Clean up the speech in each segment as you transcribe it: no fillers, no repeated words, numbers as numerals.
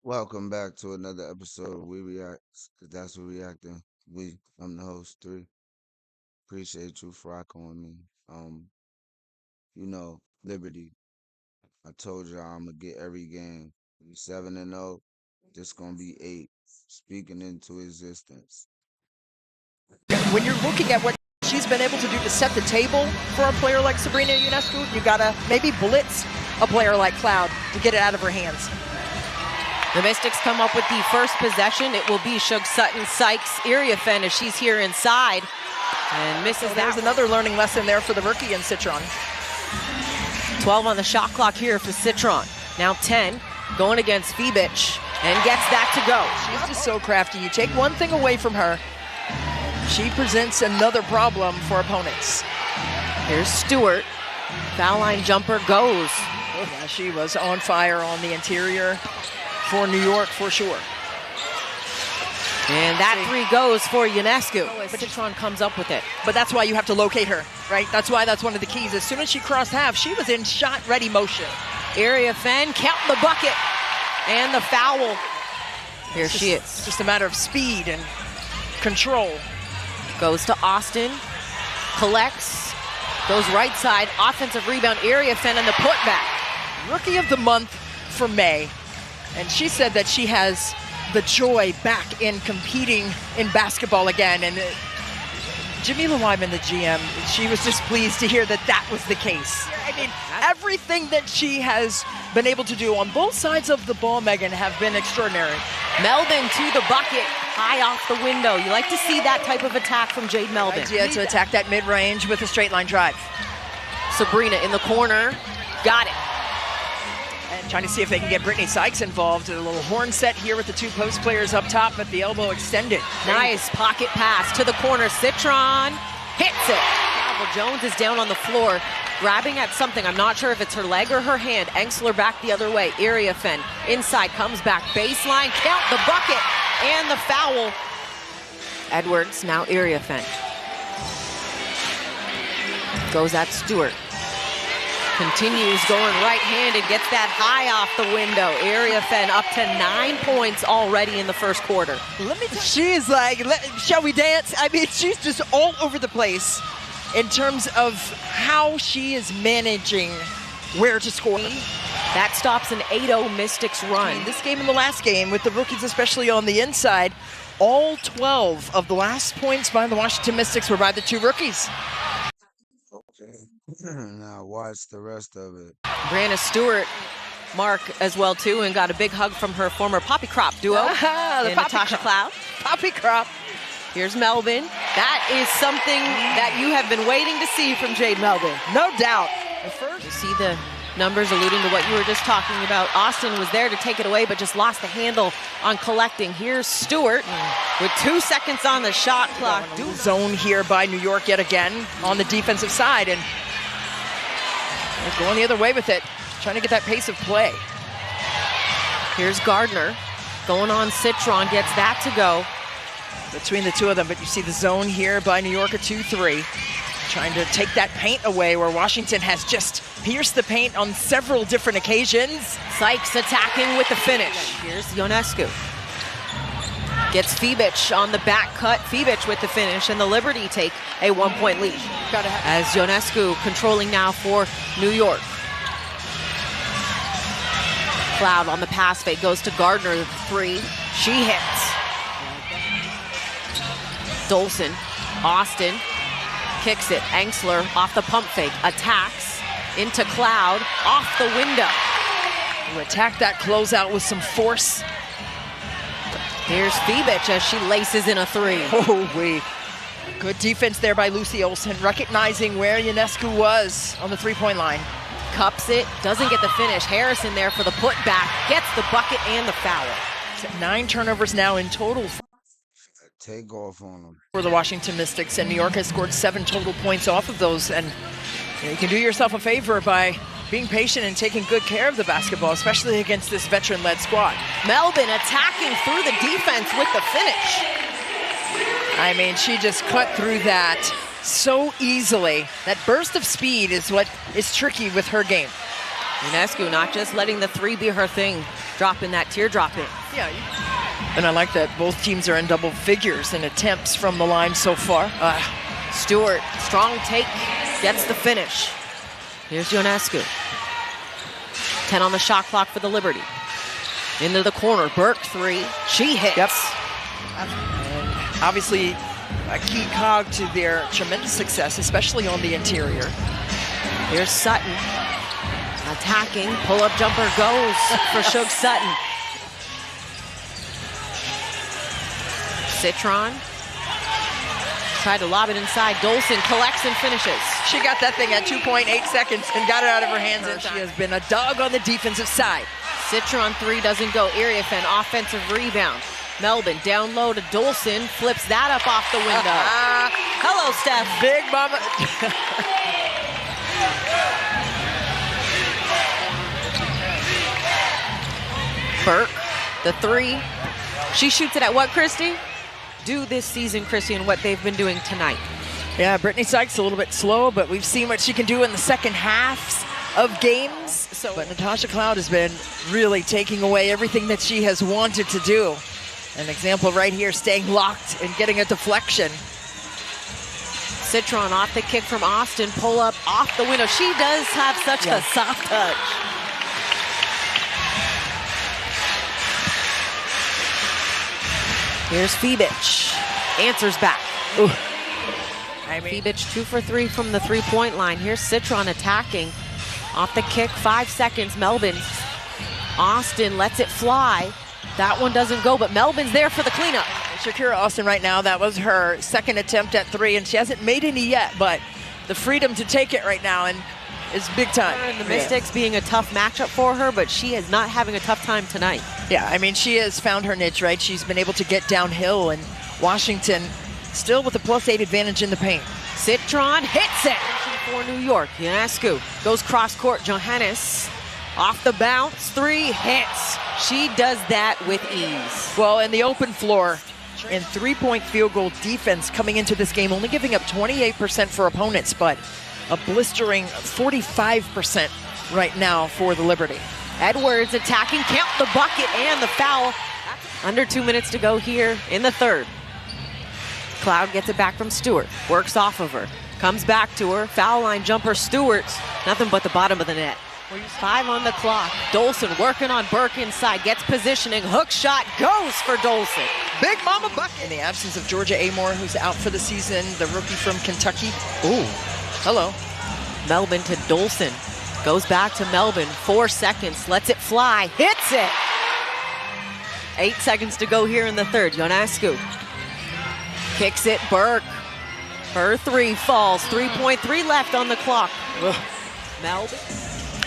Welcome back to another episode of We React, 'cause that's what we acting. I'm the host, 3. Appreciate you for rocking with me. Liberty. I told y'all I'm gonna get every game. We 7-0. This gonna be 8. Speaking into existence. When you're looking at what she's been able to do to set the table for a player like Sabrina Ionescu, you gotta maybe blitz a player like Cloud to get it out of her hands. The Mystics come up with the first possession. It will be Shug Sutton Sykes Iriafen as she's here inside and misses So that. there's another learning lesson there for the rookie in Citron. 12 on the shot clock here for Citron. Now 10 going against Fibic and gets that to go. She's just so crafty. You take one thing away from her, she presents another problem for opponents. Here's Stewart. Foul line jumper goes. Yeah, she was on fire on the interior for New York for sure. And that three goes for Ionescu. But Citron comes up with it. But that's why you have to locate her, right? That's why that's one of the keys. As soon as she crossed half, she was in shot-ready motion. Iriafen counting the bucket and the foul. Here she is. It's just a matter of speed and control. Goes to Austin, collects, goes right side, offensive rebound, Iriafen and the putback. Rookie of the month for May. And she said that she has the joy back in competing in basketball again. And Jamila Wyman, the GM, she was just pleased to hear that that was the case. I mean, everything that she has been able to do on both sides of the ball, Megan, have been extraordinary. Melvin to the bucket, high off the window. You like to see that type of attack from Jade Melvin. Idea to attack that mid-range with a straight line drive. Sabrina in the corner, got it. And trying to see if they can get Brittany Sykes involved. A little horn set here with the two post players up top, but the elbow extended. Nice pocket pass to the corner. Citron hits it. Well, Jones is down on the floor, grabbing at something. I'm not sure if it's her leg or her hand. Engsler back the other way. Iriafen inside, comes back, baseline, count the bucket, and the foul. Edwards, now Iriafen. Goes at Stewart. Continues going right-handed, gets that high off the window. Iriafen up to 9 points already in the first quarter. She's like, shall we dance? I mean, she's just all over the place in terms of how she is managing where to score. That stops an 8-0 Mystics run. This game and the last game, with the rookies especially on the inside, all 12 of the last points by the Washington Mystics were by the two rookies. Okay. Now watch the rest of it. Brianna Stewart, Mark as well too, and got a big hug from her former Poppy Crop duo, The Natasha Cloud. Poppy Crop. Here's Melvin. That is something that you have been waiting to see from Jade Melvin. No doubt. You see the numbers alluding to what you were just talking about. Austin was there to take it away, but just lost the handle on collecting. Here's Stewart with 2 seconds on the shot clock. Zone here by New York yet again on the defensive side, and they're going the other way with it, trying to get that pace of play. Here's Gardner going on Citron, gets that to go. Between the two of them, but you see the zone here by New York, a 2-3. Trying to take that paint away where Washington has just pierced the paint on several different occasions. Sykes attacking with the finish. Here's Ionescu. Gets Fibic on the back cut. Fibic with the finish, and the Liberty take a 1-point lead. As Ionescu controlling now for New York. Cloud on the pass fake, goes to Gardner, the three. She hits. Dolson, Austin, kicks it. Engsler off the pump fake, attacks into Cloud, off the window. You attack that closeout with some force. Here's Fibic as she laces in a three. Oh, good defense there by Lucy Olsen, recognizing where Ionescu was on the three-point line. Cups it, doesn't get the finish. Harrison there for the putback, gets the bucket and the foul. 9 turnovers now in total Take off on them. for the Washington Mystics, and New York has scored 7 total points off of those. And you can do yourself a favor by being patient and taking good care of the basketball, especially against this veteran-led squad. Melvin attacking through the defense with the finish. I mean, she just cut through that so easily. That burst of speed is what is tricky with her game. Ionescu not just letting the three be her thing, dropping that teardrop in. Yeah. And I like that both teams are in double figures in attempts from the line so far. Stewart, strong take, gets the finish. Here's Ionescu. 10 on the shot clock for the Liberty. Into the corner, Burke three, she hits. Yep. And obviously a key cog to their tremendous success, especially on the interior. Here's Sutton, attacking, pull-up jumper goes for Shug Sutton. Citron tried to lob it inside. Dolson collects and finishes. She got that thing at 2.8 seconds and got it out of her hands. And she has been a dog on the defensive side. Citron three doesn't go. Iriafen offensive rebound. Melbourne down low to Dolson, flips that up off the window. Hello, Steph. Big mama. Burke, the three. She shoots it at what, Christy? Do this season, Christy, and what they've been doing tonight. Yeah, Brittany Sykes a little bit slow, but we've seen what she can do in the second halves of games. But Natasha Cloud has been really taking away everything that she has wanted to do. An example right here, staying locked and getting a deflection. Citron off the kick from Austin, pull up off the window. She does have such a soft touch. Here's Fibich, answers back. Ooh. I mean, Fibich 2 for 3 from the three-point line. Here's Citron attacking. Off the kick, 5 seconds, Melbourne. Austin lets it fly. That one doesn't go, but Melbourne's there for the cleanup. Shakira Austin right now, that was her second attempt at three, and she hasn't made any yet, but the freedom to take it right now and is big time. And the Mystics being a tough matchup for her, but she is not having a tough time tonight. Yeah, I mean, she has found her niche, right? She's been able to get downhill, and Washington still with a +8 advantage in the paint. Citron hits it for New York. Ionescu goes cross-court. Johannes off the bounce, three hits. She does that with ease. Well, in the open floor and three-point field goal defense coming into this game, only giving up 28% for opponents, but a blistering 45% right now for the Liberty. Edwards attacking, count the bucket and the foul. Under 2 minutes to go here in the third. Cloud gets it back from Stewart, works off of her, comes back to her, foul line jumper, Stewart's nothing but the bottom of the net. 5 on the clock. Dolson working on Burke inside, gets positioning, hook shot goes for Dolson. Big mama bucket. In the absence of Georgia Amore, who's out for the season, the rookie from Kentucky. Ooh, hello. Melbourne to Dolson, goes back to Melbourne, 4 seconds, lets it fly, hits it. 8 seconds to go here in the third. Ionescu kicks it, Burke. Her three falls, 3.3 left on the clock. Melbourne.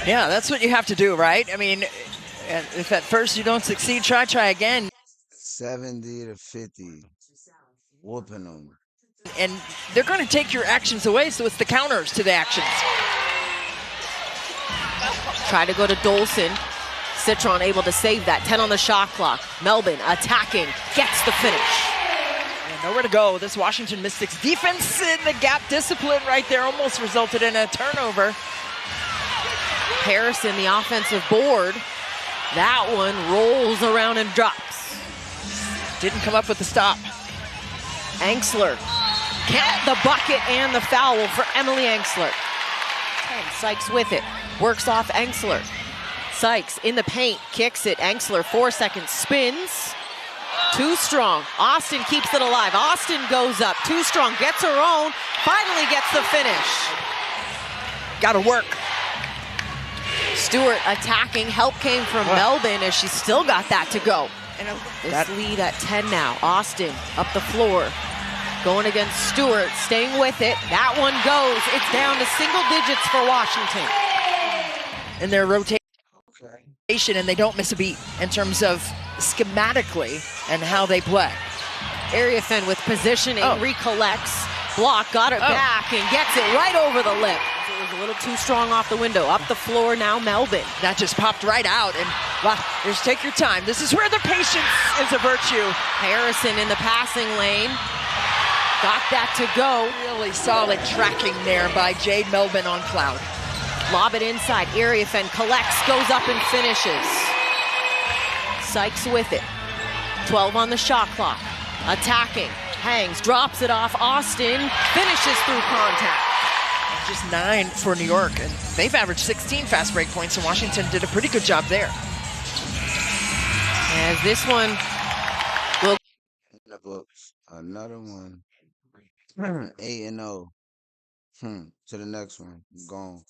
Yeah, that's what you have to do, right? I mean, if at first you don't succeed, try again. 70 to 50. Whooping them. And they're going to take your actions away, so it's the counters to the actions. Try to go to Dolson. Citron able to save that. 10 on the shot clock. Melbourne attacking, gets the finish. And nowhere to go. This Washington Mystics defense in the gap discipline right there almost resulted in a turnover. Harrison, the offensive board. That one rolls around and drops. Didn't come up with the stop. Angsler, get the bucket and the foul for Emily Angsler. Sykes with it, works off Angsler. Sykes in the paint, kicks it. Angsler, 4 seconds, spins. Too strong. Austin keeps it alive. Austin goes up, too strong, gets her own, finally gets the finish. Got to work. Stewart attacking, help came from Melbourne as she still got that to go. This lead at 10 now. Austin up the floor, going against Stewart, staying with it. That one goes. It's down to single digits for Washington. In their rotation, and they don't miss a beat in terms of schematically and how they play. Iriafen with positioning, recollects, block, got it back, and gets it right over the lip. It was a little too strong off the window. Up the floor now, Melbourne. That just popped right out, and just take your time. This is where the patience is a virtue. Harrison in the passing lane. Got that to go. Really solid tracking there by Jade Melbourne on Cloud. Lob it inside. Iriafen collects, goes up and finishes. Sykes with it. 12 on the shot clock. Attacking. Hangs, drops it off. Austin finishes through contact. Just 9 for New York, and they've averaged 16 fast break points, and Washington did a pretty good job there. As this one will In the books. Another one. 8-0. To the next one. Gone.